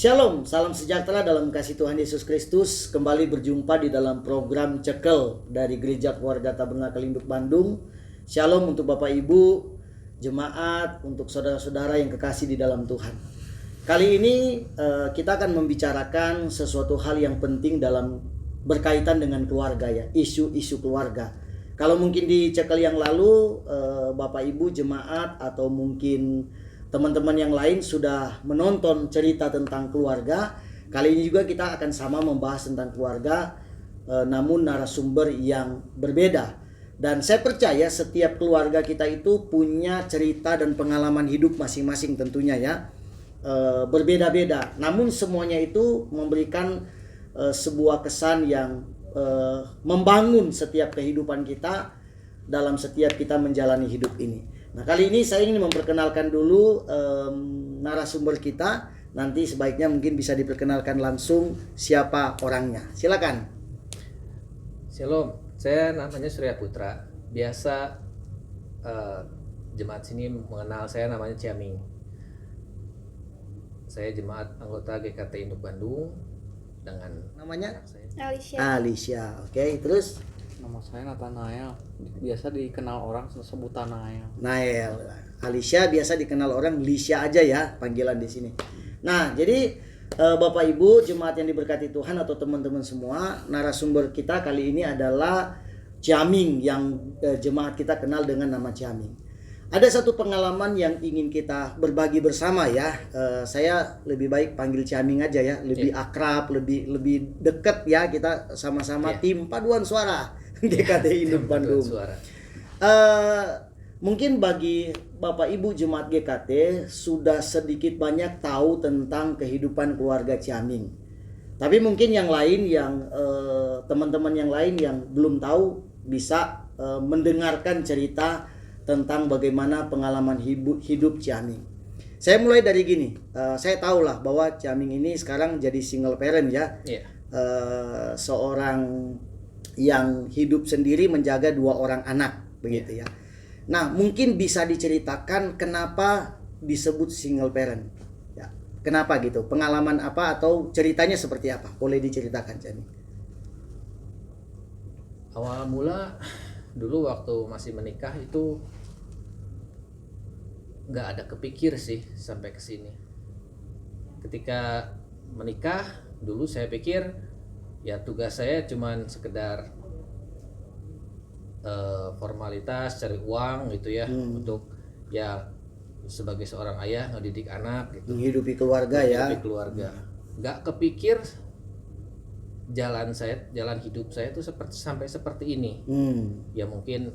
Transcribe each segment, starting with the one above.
Shalom, salam sejahtera dalam kasih Tuhan Yesus Kristus. Kembali berjumpa di dalam program Cekel dari Gereja Keluarga Tabernakel Induk Bandung. Shalom untuk Bapak Ibu, jemaat, untuk saudara-saudara yang kekasih di dalam Tuhan. Kali ini kita akan membicarakan sesuatu hal yang penting dalam berkaitan dengan keluarga ya, isu-isu keluarga. Kalau mungkin di Cekel yang lalu Bapak Ibu jemaat atau mungkin teman-teman yang lain sudah menonton cerita tentang keluarga. Kali ini juga kita akan sama membahas tentang keluarga, namun narasumber yang berbeda. Dan saya percaya setiap keluarga kita itu punya cerita dan pengalaman hidup masing-masing tentunya ya, berbeda-beda. Namun semuanya itu memberikan sebuah kesan yang membangun setiap kehidupan kita dalam setiap kita menjalani hidup ini. Nah, kali ini saya ingin memperkenalkan dulu narasumber kita. Nanti sebaiknya mungkin bisa diperkenalkan langsung siapa orangnya. Silakan. Shalom, saya namanya Surya Putra. Biasa jemaat sini mengenal saya namanya Ciaming. Saya jemaat anggota GKT Induk Bandung dengan Namanya saya. Alicia. Oke, terus Nama saya Nathanael, biasa dikenal orang sebutan Nael. Nael. Alicia biasa dikenal orang Licia aja ya panggilan di sini. Nah, jadi Bapak Ibu jemaat yang diberkati Tuhan atau teman-teman semua, narasumber kita kali ini adalah Ciaming yang jemaat kita kenal dengan nama Ciaming. Ada satu pengalaman yang ingin kita berbagi bersama ya. Saya lebih baik panggil Ciaming aja ya, lebih akrab, lebih dekat ya, kita sama-sama tim paduan suara GKT Induk Bandung. Mungkin bagi Bapak Ibu jemaat GKT sudah sedikit banyak tahu tentang kehidupan keluarga Ciaming. Tapi mungkin yang lain yang teman-teman yang lain yang belum tahu bisa mendengarkan cerita tentang bagaimana pengalaman hidup Ciaming. Saya mulai dari gini, saya tahulah bahwa Ciaming ini sekarang jadi single parent ya. Seorang yang hidup sendiri menjaga 2 orang anak begitu ya. Nah, mungkin bisa diceritakan kenapa disebut single parent ya. Kenapa gitu? Pengalaman apa atau ceritanya seperti apa? Boleh diceritakan, Ciaming. Awal mula dulu waktu masih menikah itu nggak ada kepikir sih sampai ke sini. Ketika menikah dulu saya pikir ya tugas saya cuman sekedar formalitas cari uang gitu ya, untuk ya sebagai seorang ayah ngedidik anak gitu, Menghidupi keluarga ya. Nggak kepikir jalan hidup saya itu sampai seperti ini. Ya mungkin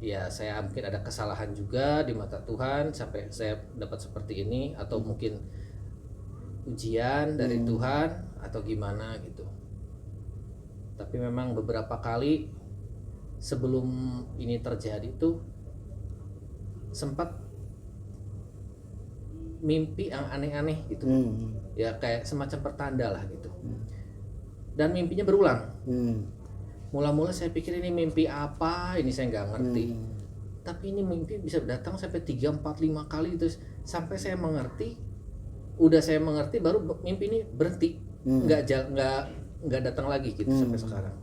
ya saya mungkin ada kesalahan juga di mata Tuhan sampai saya dapat seperti ini, atau mungkin ujian dari Tuhan atau gimana gitu. Tapi memang beberapa kali sebelum ini terjadi tuh sempat mimpi yang aneh-aneh gitu. Ya kayak semacam pertanda lah gitu. Dan mimpinya berulang. Mula-mula saya pikir ini mimpi apa, ini saya nggak ngerti. Tapi ini mimpi bisa datang sampai 3, 4, 5 kali, terus sampai saya mengerti. Udah saya mengerti baru mimpi ini berhenti. Nggak datang lagi gitu sampai sekarang.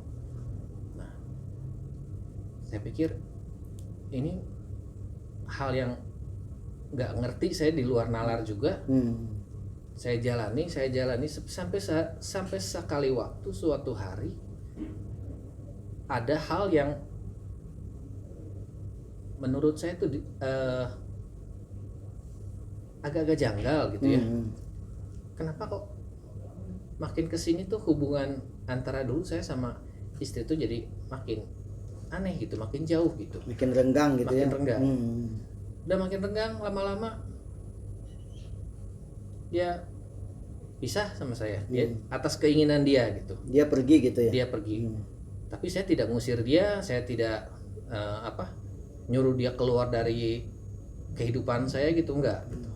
Nah, saya pikir ini hal yang nggak ngerti, saya di luar nalar juga. Saya jalani sampai sekali waktu suatu hari ada hal yang menurut saya itu agak-agak janggal gitu ya. Kenapa kok makin kesini tuh hubungan antara dulu saya sama istri tuh jadi makin aneh gitu, makin jauh gitu, Makin renggang gitu makin ya. renggang. Udah makin renggang, lama-lama dia pisah sama saya. Dia atas keinginan dia gitu. Dia pergi gitu ya. Dia pergi. Tapi saya tidak ngusir dia, saya tidak nyuruh dia keluar dari kehidupan saya gitu, enggak gitu.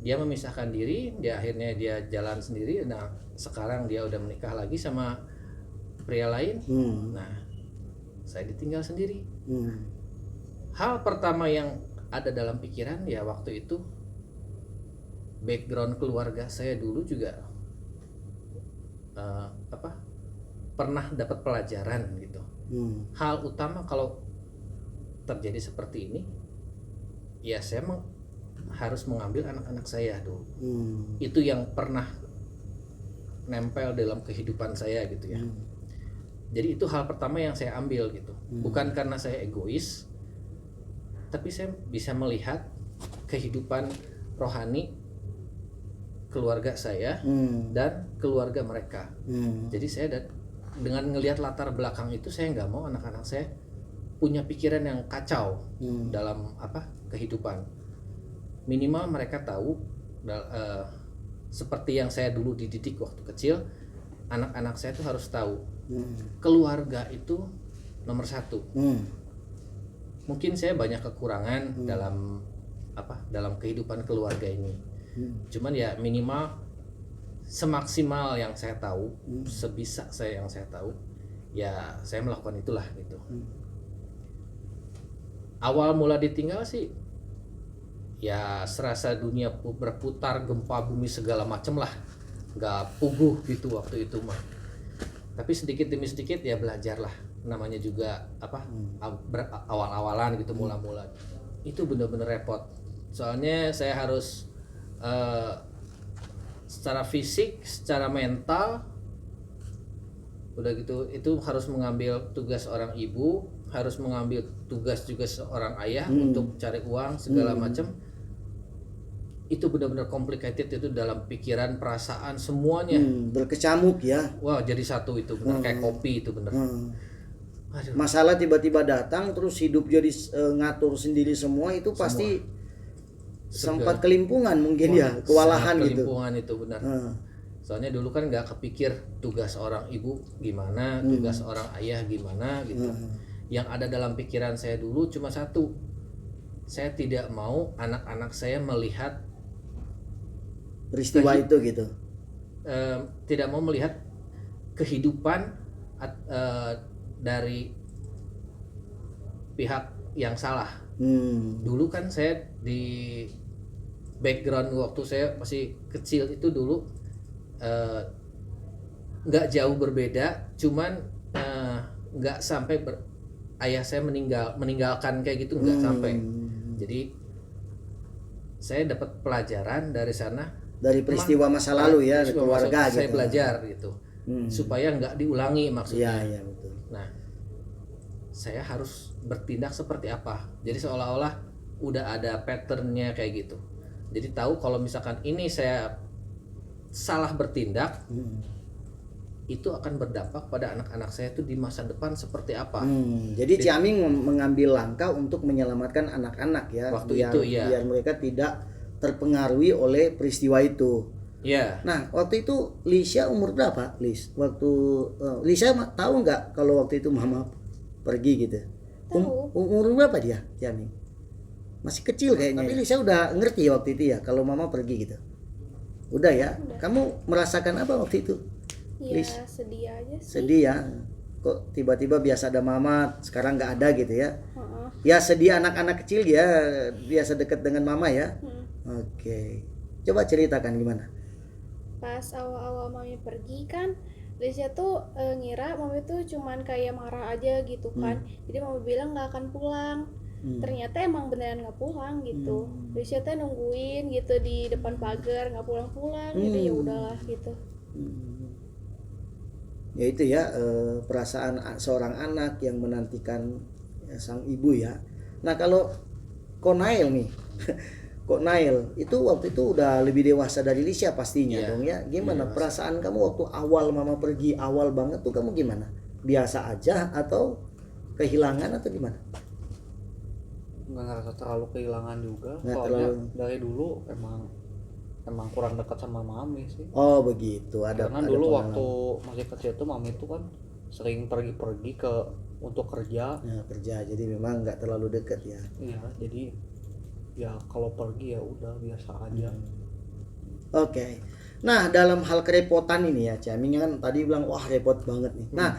Dia memisahkan diri, akhirnya dia jalan sendiri. Nah, sekarang dia udah menikah lagi sama pria lain. Nah, saya ditinggal sendiri. Hal pertama yang ada dalam pikiran ya waktu itu, background keluarga saya dulu juga pernah dapat pelajaran gitu. Hal utama kalau terjadi seperti ini, ya saya harus mengambil anak-anak saya dulu. Itu yang pernah nempel dalam kehidupan saya gitu ya. Jadi itu hal pertama yang saya ambil gitu. Bukan karena saya egois, tapi saya bisa melihat kehidupan rohani keluarga saya dan keluarga mereka. Jadi saya dengan ngelihat latar belakang itu, saya nggak mau anak-anak saya punya pikiran yang kacau dalam kehidupan. Minimal mereka tahu seperti yang saya dulu dididik waktu kecil, anak-anak saya tuh harus tahu keluarga itu nomor satu. Mungkin saya banyak kekurangan dalam kehidupan keluarga ini. Cuman ya minimal semaksimal yang saya tahu, sebisa saya yang saya tahu, ya saya melakukan itulah gitu. Awal mula ditinggal sih, ya serasa dunia berputar, gempa bumi segala macem lah, nggak puguh gitu waktu itu mah. Tapi sedikit demi sedikit ya belajar lah, namanya juga awal-awalan gitu, mula-mula. Itu bener-bener repot. Soalnya saya harus secara fisik, secara mental, udah gitu itu harus mengambil tugas orang ibu, harus mengambil tugas juga seorang ayah untuk cari uang segala macam. Itu benar-benar complicated itu dalam pikiran, perasaan, semuanya berkecamuk ya. Wah, jadi satu itu benar kayak kopi itu benar. Masalah tiba-tiba datang terus hidup jadi ngatur sendiri semua, itu pasti sempat kelimpungan mungkin. Kewalahan gitu. Kelimpungan itu benar. Soalnya dulu kan nggak kepikir tugas orang ibu gimana, tugas orang ayah gimana gitu. Yang ada dalam pikiran saya dulu cuma satu, saya tidak mau anak-anak saya melihat peristiwa itu gitu. Tidak mau melihat kehidupan dari pihak yang salah. Dulu kan saya di background waktu saya masih kecil itu dulu nggak jauh berbeda, cuman nggak sampai ayah saya meninggalkan kayak gitu, nggak sampai. Jadi saya dapat pelajaran dari sana, dari peristiwa masa lalu ya, keluarga saya gitu. belajar gitu supaya nggak diulangi maksudnya. Iya betul. Nah, saya harus bertindak seperti apa. Jadi seolah-olah udah ada patternnya kayak gitu. Jadi tahu kalau misalkan ini saya salah bertindak, itu akan berdampak pada anak-anak saya itu di masa depan seperti apa. Jadi Ciaming mengambil langkah untuk menyelamatkan anak-anak ya, biar mereka tidak terpengaruhi oleh peristiwa itu. Iya. Nah, waktu itu Lisha umur berapa, Lis? Waktu Lisha tahu nggak kalau waktu itu mama pergi gitu? Umur berapa dia, Ciaming? Masih kecil kayaknya. Tapi Lisha udah ngerti waktu itu ya kalau mama pergi gitu. Udah ya. Udah. Kamu merasakan apa waktu itu? Ya sedih aja sih. Sedih ya. Kok tiba-tiba biasa ada mama, sekarang nggak ada gitu ya? Ya sedih, anak-anak kecil ya biasa dekat dengan mama ya. Oke. Coba ceritakan gimana? Pas awal-awal mami pergi kan, Lisha tuh ngira mami tuh cuman kayak marah aja gitu kan. Jadi mami bilang nggak akan pulang. Ternyata emang beneran nggak pulang gitu. Lisha tuh nungguin gitu di depan pagar, nggak pulang-pulang. Jadi ya udahlah gitu. Ya itu ya, perasaan seorang anak yang menantikan sang ibu ya. Nah kalau Konail nih, Konail itu waktu itu udah lebih dewasa dari Lisha pastinya dong ya. Gimana perasaan kamu waktu awal mama pergi, awal banget tuh kamu gimana? Biasa aja atau kehilangan atau gimana? Nggak ngerasa terlalu kehilangan juga, soalnya dari dulu emang kurang dekat sama mami sih. Oh begitu. Karena dulu waktu masih kecil tuh mami tuh kan sering pergi-pergi untuk kerja. Ya, kerja, jadi memang nggak terlalu dekat ya. Iya, jadi ya kalau pergi ya udah biasa aja. Oke. Nah dalam hal kerepotan ini ya, Ciaming kan tadi bilang wah repot banget nih. Nah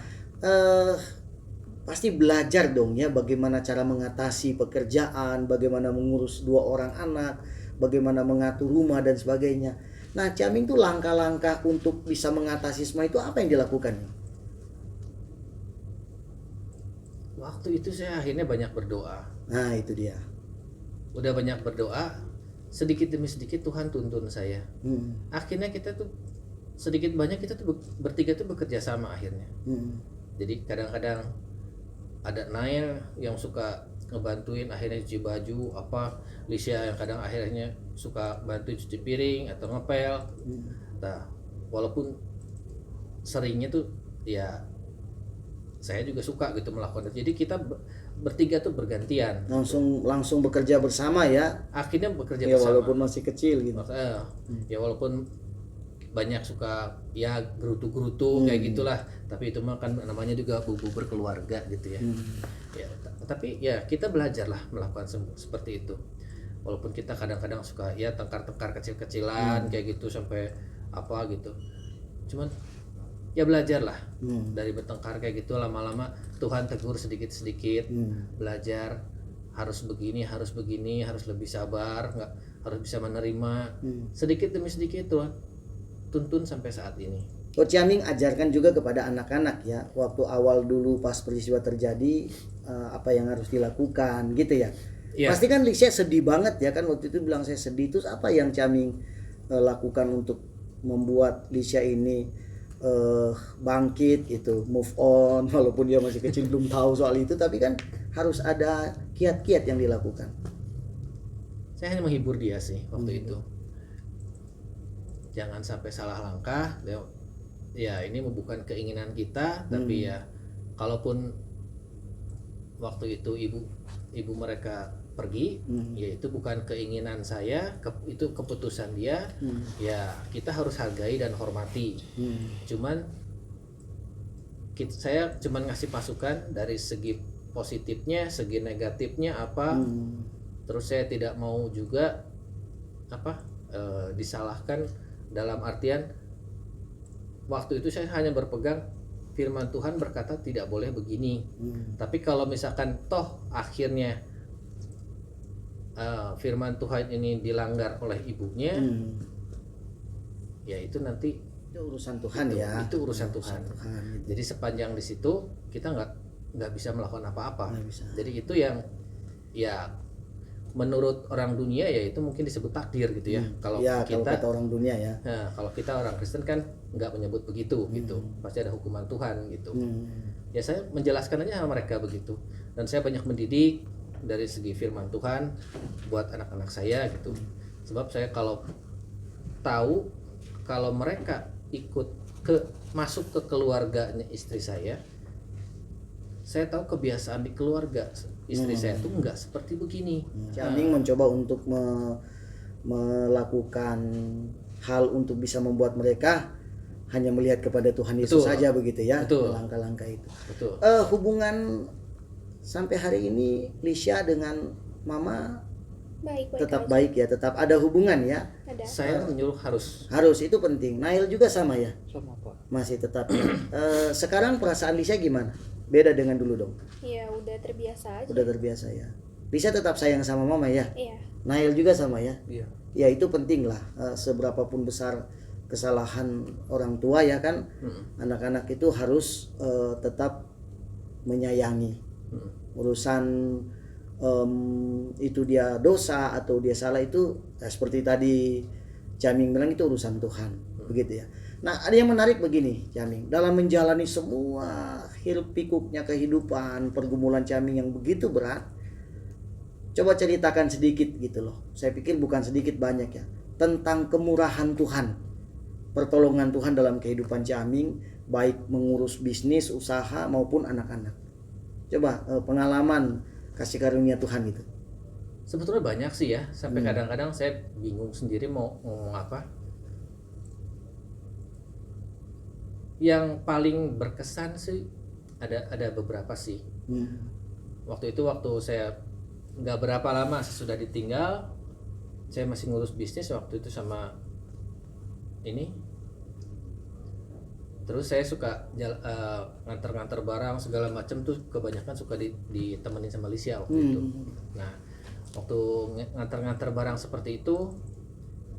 pasti belajar dong ya bagaimana cara mengatasi pekerjaan, bagaimana mengurus 2 orang anak, bagaimana mengatur rumah dan sebagainya. Nah, Ciaming tuh langkah-langkah untuk bisa mengatasi semua itu apa yang dilakukan? Waktu itu saya akhirnya banyak berdoa. Nah, itu dia. Udah banyak berdoa, sedikit demi sedikit Tuhan tuntun saya. Akhirnya kita tuh sedikit banyak kita tuh bertiga tuh bekerja sama akhirnya. Jadi kadang-kadang ada Nail yang suka ngebantuin akhirnya cuci baju, Lisha yang kadang akhirnya suka bantu cuci piring atau ngepel. Nah, walaupun seringnya tuh ya saya juga suka gitu melakukan itu. Jadi kita bertiga tuh bergantian. Langsung bekerja bersama ya. Akhirnya bekerja ya, bersama. Walaupun masih kecil gitu. Ya walaupun banyak suka ya gerutu-gerutu kayak gitulah, tapi itu mah kan namanya juga bumbu berkeluarga gitu ya. Ya tapi ya kita belajar lah melakukan seperti itu, walaupun kita kadang-kadang suka ya tengkar-tengkar kecil-kecilan kayak gitu sampai apa gitu, cuman ya belajar lah dari bertengkar kayak gitu, lama-lama Tuhan tegur sedikit-sedikit, belajar harus begini, harus lebih sabar, nggak harus bisa menerima sedikit demi sedikit Tuhan tuntun sampai saat ini. Coach Ciaming ajarkan juga kepada anak-anak ya, waktu awal dulu pas peristiwa terjadi apa yang harus dilakukan gitu ya. Yeah. Pasti kan Lisha sedih banget ya kan, waktu itu bilang saya sedih. Terus apa yang Ciaming lakukan untuk membuat Lisha ini bangkit gitu, move on, walaupun dia masih kecil belum tahu soal itu, tapi kan harus ada kiat-kiat yang dilakukan. Saya hanya menghibur dia sih waktu itu. Jangan sampai salah langkah. Ya ini bukan keinginan kita, tapi ya kalaupun waktu itu ibu mereka pergi, ya itu bukan keinginan saya, itu keputusan dia. Ya kita harus hargai dan hormati. Saya cuman ngasih masukan dari segi positifnya, segi negatifnya apa. Terus saya tidak mau juga disalahkan, dalam artian waktu itu saya hanya berpegang firman Tuhan berkata tidak boleh begini. Tapi kalau misalkan toh akhirnya firman Tuhan ini dilanggar oleh ibunya, ya itu nanti itu urusan Tuhan ya. Itu urusan Tuhan. Jadi sepanjang di situ kita nggak bisa melakukan apa-apa. Jadi itu yang ya menurut orang dunia ya itu mungkin disebut takdir gitu ya. Kalau kata orang dunia ya. Nah, kalau kita orang Kristen kan nggak menyebut begitu gitu. Pasti ada hukuman Tuhan gitu. Ya saya menjelaskan aja sama mereka begitu. Dan saya banyak mendidik dari segi firman Tuhan buat anak-anak saya gitu. Sebab saya kalau tahu kalau mereka ikut masuk ke keluarganya istri saya tahu kebiasaan di keluarga istri saya itu enggak seperti begini. Ciaming mencoba untuk melakukan hal untuk bisa membuat mereka hanya melihat kepada Tuhan Yesus saja begitu ya. Langkah-langkah itu. Hubungan sampai hari ini Lisha dengan Mama tetap baik ya, tetap ada hubungan ya. Ada. Saya menyuruh harus itu penting. Nail juga sama ya. Sama Pak. Masih tetap. Sekarang perasaan Lisha gimana? Beda dengan dulu dong. Iya, udah terbiasa aja. Udah terbiasa ya. Lisha tetap sayang sama Mama ya. Iya. Nail juga sama ya. Iya. Ya itu penting lah. Seberapapun besar kesalahan orang tua ya kan, anak-anak itu harus tetap menyayangi. Urusan itu dia dosa atau dia salah itu seperti tadi Ciaming bilang itu urusan Tuhan, begitu ya. Nah, ada yang menarik begini, Ciaming, dalam menjalani semua hiruk pikuknya kehidupan, pergumulan Ciaming yang begitu berat, coba ceritakan sedikit gitu loh. Saya pikir bukan sedikit, banyak ya, tentang kemurahan Tuhan, pertolongan Tuhan dalam kehidupan Ciaming, baik mengurus bisnis, usaha maupun anak-anak. Coba pengalaman kasih karunia Tuhan itu. Sebetulnya banyak sih ya, sampai kadang-kadang saya bingung sendiri mau ngomong apa. Yang paling berkesan sih ada beberapa sih. Waktu saya nggak berapa lama sesudah ditinggal, saya masih ngurus bisnis waktu itu sama ini. Terus saya suka nganter-nganter barang segala macam tuh kebanyakan suka ditemenin sama Lisha waktu itu. Nah, waktu ngantar-ngantar barang seperti itu,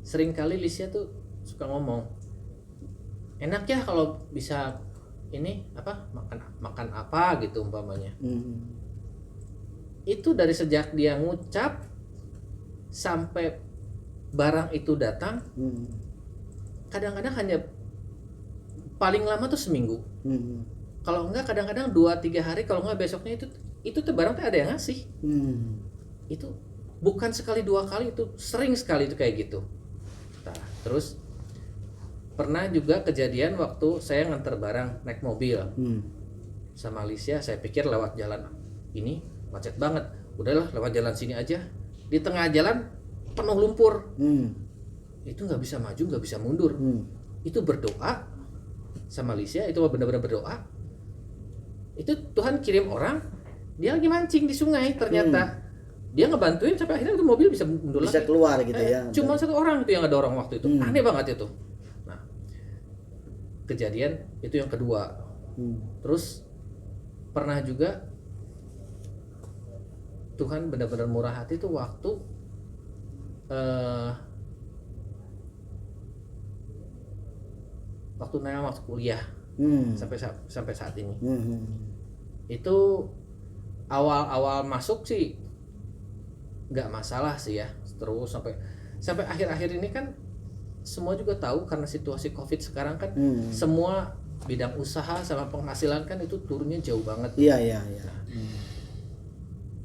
sering kali Lisya tuh suka ngomong, enak ya kalau bisa ini apa makan apa gitu umpamanya. Itu dari sejak dia ngucap sampai barang itu datang, kadang-kadang hanya paling lama tuh seminggu. Kalau enggak kadang-kadang 2-3 hari, kalau enggak besoknya itu tuh barang tuh ada yang ngasih. Itu bukan sekali 2 kali, itu sering sekali itu kayak gitu. Nah, terus pernah juga kejadian waktu saya nganter barang naik mobil sama Alicia, saya pikir lewat jalan ini macet banget, udahlah lewat jalan sini aja. Di tengah jalan penuh lumpur, itu nggak bisa maju, nggak bisa mundur. Itu berdoa sama Alicia, itu benar-benar berdoa. Itu Tuhan kirim orang, dia lagi mancing di sungai, ternyata dia ngebantuin sampai akhirnya itu mobil bisa mundur bisa lagi. Keluar gitu ya. Cuma 1 orang itu yang ngedorong waktu itu. Aneh banget itu. Nah, kejadian itu yang kedua. Terus pernah juga Tuhan benar-benar murah hati tuh waktu waktu kuliah sampai saat ini. Itu awal masuk sih nggak masalah sih ya, terus sampai akhir-akhir ini kan semua juga tahu karena situasi COVID sekarang kan semua bidang usaha sama penghasilan kan itu turunnya jauh banget. Iya.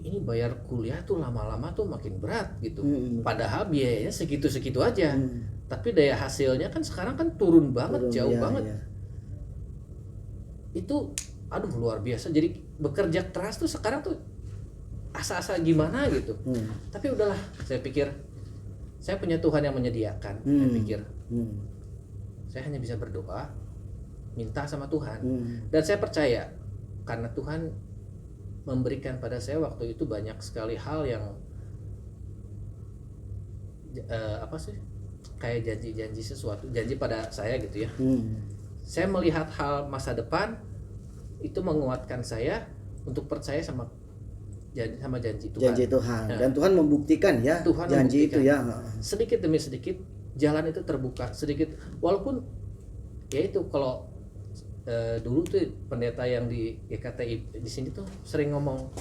Ini bayar kuliah tuh lama-lama tuh makin berat gitu. Padahal biayanya segitu-segitu aja. Tapi daya hasilnya kan sekarang kan turun banget, jauh banget. Iya. Itu aduh luar biasa. Jadi bekerja keras tuh sekarang tuh asa-asa gimana gitu. Tapi udahlah, saya pikir saya punya Tuhan yang menyediakan. Saya pikir saya hanya bisa berdoa, minta sama Tuhan. Dan saya percaya karena Tuhan memberikan pada saya waktu itu banyak sekali hal yang kayak janji sesuatu, janji pada saya gitu ya. Saya melihat hal masa depan itu menguatkan saya untuk percaya sama janji Tuhan. Janji Tuhan. Dan Tuhan membuktikan ya Tuhan janji membuktikan. Itu ya. Sedikit demi sedikit jalan itu terbuka sedikit, walaupun ya itu kalau dulu tuh pendeta yang di GKTI di sini tuh sering ngomong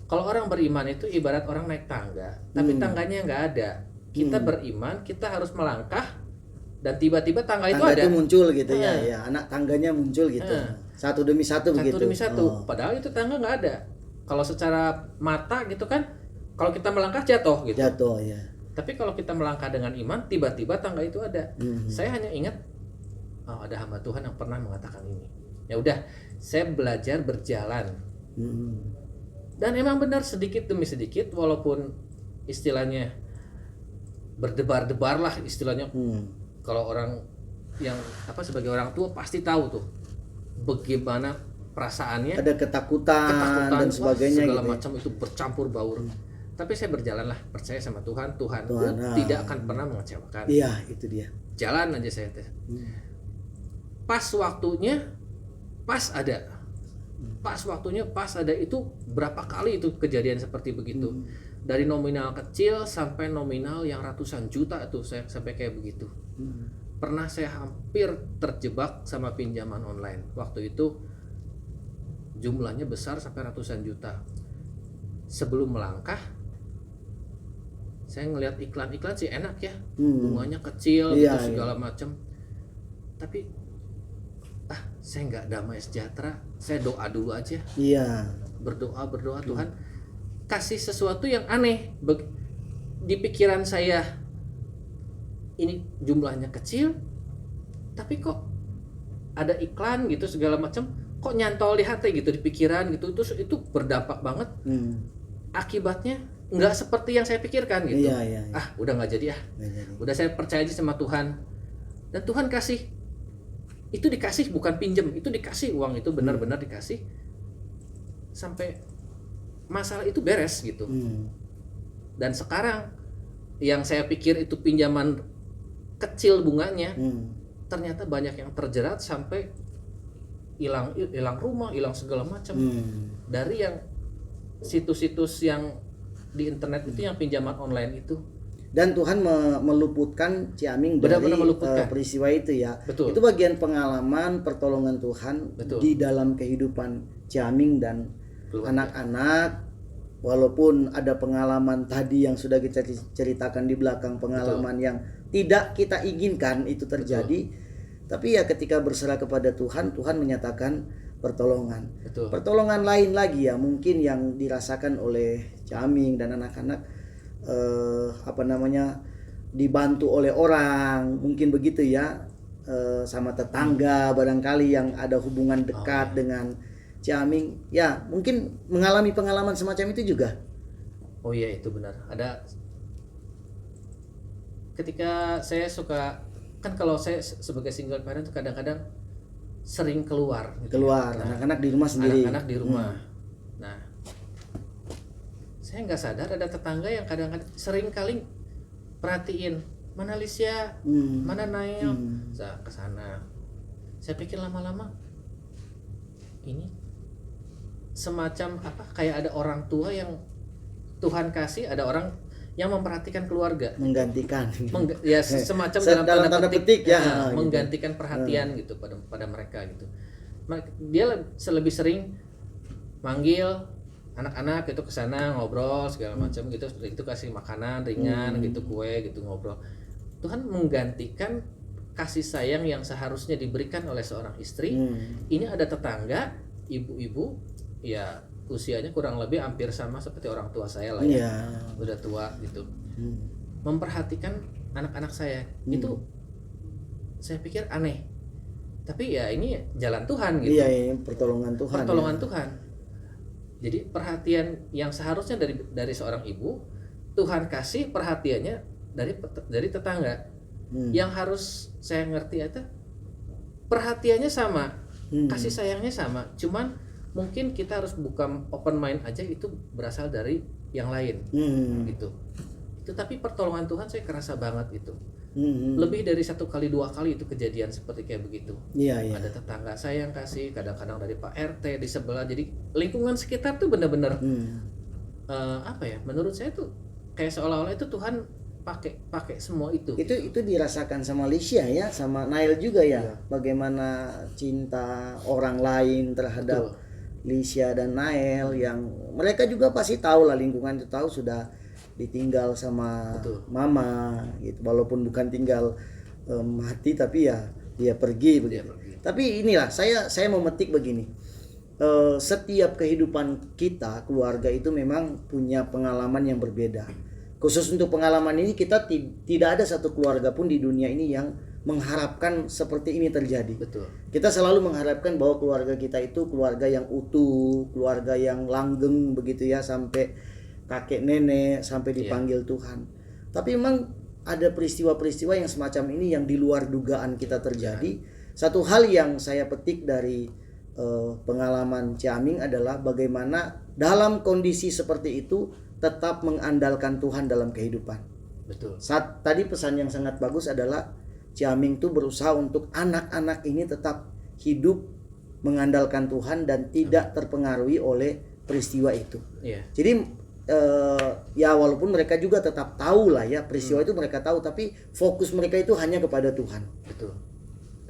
kalau orang beriman itu ibarat orang naik tangga, tapi tangganya nggak ada. Kita beriman, kita harus melangkah dan tiba-tiba tangga itu ada. Itu muncul gitu ya, anak tangganya muncul gitu. Satu demi satu begitu. Satu demi satu. Padahal itu tangga nggak ada. Kalau secara mata gitu kan, kalau kita melangkah jatuh gitu. Jatuh ya. Tapi kalau kita melangkah dengan iman, tiba-tiba tangga itu ada. Saya hanya ingat ada hamba Tuhan yang pernah mengatakan ini. Ya udah, saya belajar berjalan. Dan emang benar sedikit demi sedikit, walaupun istilahnya berdebar-debar lah istilahnya. Kalau orang yang sebagai orang tua pasti tahu tuh bagaimana perasaannya. Ada ketakutan dan sebagainya segala gitu. Macam itu bercampur baur. Tapi saya berjalanlah percaya sama Tuhan tidak akan pernah mengecewakan. Iya, itu dia. Jalan aja saya teh. Pas waktunya pas ada. Pas waktunya pas ada, itu berapa kali itu kejadian seperti begitu. Dari nominal kecil sampai nominal yang ratusan juta itu saya sampai kayak begitu. Pernah saya hampir terjebak sama pinjaman online. Waktu itu jumlahnya besar sampai ratusan juta. Sebelum melangkah, saya ngelihat iklan-iklan sih enak ya, bunganya kecil gitu segala macam. Tapi saya nggak damai sejahtera. Saya doa dulu aja. Iya. Berdoa Tuhan kasih sesuatu yang aneh di pikiran saya. Ini jumlahnya kecil, tapi kok ada iklan gitu segala macam. Kok nyantol di hati gitu, di pikiran gitu. Terus itu berdampak banget. Akibatnya nggak seperti yang saya pikirkan gitu. Iya. Udah nggak jadi. Udah saya percaya aja sama Tuhan. Dan Tuhan kasih. Itu dikasih, bukan pinjem, itu dikasih uang itu benar-benar dikasih. Sampai masalah itu beres gitu. Dan sekarang yang saya pikir itu pinjaman kecil bunganya, ternyata banyak yang terjerat sampai hilang rumah, hilang segala macam. Dari yang situs-situs yang di internet itu yang pinjaman online itu. Dan Tuhan meluputkan Ciaming dari Benar-benar meluputkan. peristiwa itu ya. Betul. Itu bagian pengalaman pertolongan Tuhan Betul. di dalam kehidupan Ciaming dan Keluarga. anak-anak. Walaupun ada pengalaman tadi yang sudah kita ceritakan di belakang, pengalaman yang tidak kita inginkan itu terjadi. Tapi ya ketika berserah kepada Tuhan, Tuhan menyatakan pertolongan. Betul. Pertolongan lain lagi ya mungkin yang dirasakan oleh Ciaming dan anak-anak, dibantu oleh orang, mungkin begitu ya, sama tetangga barangkali yang ada hubungan dekat dengan Ciaming, ya mungkin mengalami pengalaman semacam itu juga. Oh iya, itu benar. Ada ketika saya suka, kan kalau saya sebagai single parent tuh kadang-kadang sering keluar gitu Keluar, ya. Nah, anak-anak di rumah sendiri. anak-anak di rumah. Nah, saya nggak sadar ada tetangga yang kadang-kadang sering kali perhatiin mana Lisya, mana Nail, saya ke sana. Saya pikir lama-lama ini semacam apa, kayak ada orang tua yang Tuhan kasih, ada orang yang memperhatikan keluarga, Menggantikan. ya semacam dalam tanda petik ya, gitu. menggantikan perhatian gitu pada mereka gitu. Dia lebih sering manggil anak-anak itu ke sana ngobrol segala macam gitu, itu kasih makanan ringan gitu, kue gitu, ngobrol. Tuhan menggantikan kasih sayang yang seharusnya diberikan oleh seorang istri. Ini ada tetangga ibu-ibu ya usianya kurang lebih hampir sama seperti orang tua saya lah ya. Udah tua gitu. Memperhatikan anak-anak saya. Itu saya pikir aneh. Tapi ya ini jalan Tuhan gitu. Iya, pertolongan Tuhan. Pertolongan Tuhan. Jadi perhatian yang seharusnya dari seorang ibu, Tuhan kasih perhatiannya dari tetangga. Yang harus saya ngerti itu perhatiannya sama, kasih sayangnya sama. Cuman mungkin kita harus buka open mind aja, itu berasal dari yang lain gitu. Itu tapi pertolongan Tuhan saya kerasa banget itu. Lebih dari 1 kali 2 kali itu kejadian seperti kayak begitu. Iya. Ada tetangga saya yang kasih, kadang-kadang dari Pak RT di sebelah. Jadi lingkungan sekitar tuh benar-benar apa ya? Menurut saya tuh kayak seolah-olah itu Tuhan pakai semua itu. Itu dirasakan sama Lisya ya, sama Nail juga ya. Bagaimana cinta orang lain terhadap Lisya dan Nail, yang mereka juga pasti tahu lah, lingkungan itu tahu sudah ditinggal sama mama gitu, walaupun bukan tinggal mati tapi ya dia pergi begitu. Tapi inilah saya memetik begini, setiap kehidupan kita keluarga itu memang punya pengalaman yang berbeda. Khusus untuk pengalaman ini kita tidak ada satu keluarga pun di dunia ini yang mengharapkan seperti ini terjadi. Betul. Kita selalu mengharapkan bahwa keluarga kita itu keluarga yang utuh, keluarga yang langgeng begitu ya, sampai kakek nenek, sampai dipanggil Tuhan. Tapi memang ada peristiwa-peristiwa yang semacam ini yang di luar dugaan kita terjadi. Satu hal yang saya petik dari pengalaman Ciaming adalah bagaimana dalam kondisi seperti itu tetap mengandalkan Tuhan dalam kehidupan. Betul. Tadi pesan yang sangat bagus adalah Ciaming tuh berusaha untuk anak-anak ini tetap hidup mengandalkan Tuhan dan tidak terpengaruhi oleh peristiwa itu. Jadi ya walaupun mereka juga tetap tahu lah ya peristiwa itu, mereka tahu, tapi fokus mereka itu hanya kepada Tuhan. Betul.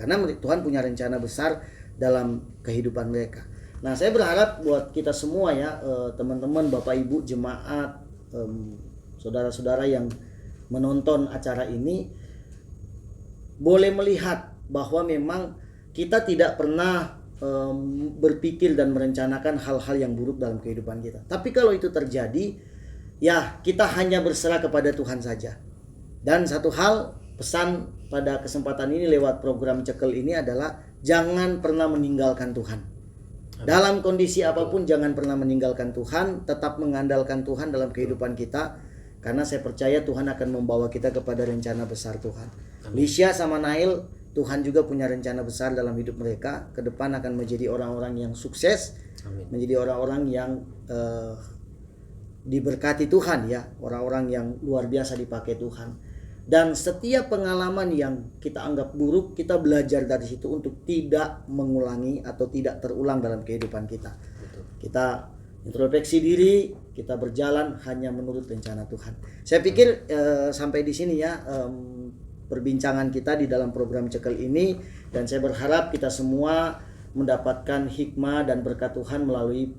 Karena Tuhan punya rencana besar dalam kehidupan mereka. Nah, saya berharap buat kita semua ya, teman-teman, Bapak Ibu, jemaat, saudara-saudara yang menonton acara ini boleh melihat bahwa memang kita tidak pernah berpikir dan merencanakan hal-hal yang buruk dalam kehidupan kita. Tapi kalau itu terjadi, ya kita hanya berserah kepada Tuhan saja. Dan satu hal, pesan pada kesempatan ini lewat program Cekel ini adalah jangan pernah meninggalkan Tuhan. Dalam kondisi apapun jangan pernah meninggalkan Tuhan, tetap mengandalkan Tuhan dalam kehidupan kita, karena saya percaya Tuhan akan membawa kita kepada rencana besar Tuhan. Lisya sama Nail, Tuhan juga punya rencana besar dalam hidup mereka. Ke depan akan menjadi orang-orang yang sukses. Amin. Menjadi orang-orang yang diberkati Tuhan ya. Orang-orang yang luar biasa dipakai Tuhan. Dan setiap pengalaman yang kita anggap buruk, kita belajar dari situ untuk tidak mengulangi atau tidak terulang dalam kehidupan kita. Betul. Kita introspeksi diri, kita berjalan hanya menurut rencana Tuhan. Saya pikir sampai di sini ya perbincangan kita di dalam program Cekel ini, dan saya berharap kita semua mendapatkan hikmah dan berkat Tuhan melalui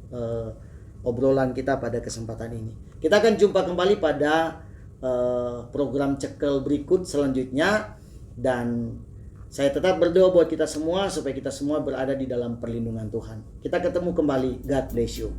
obrolan kita pada kesempatan ini. Kita akan jumpa kembali pada program Cekel berikut selanjutnya, dan saya tetap berdoa buat kita semua supaya kita semua berada di dalam perlindungan Tuhan. Kita ketemu kembali. God bless you.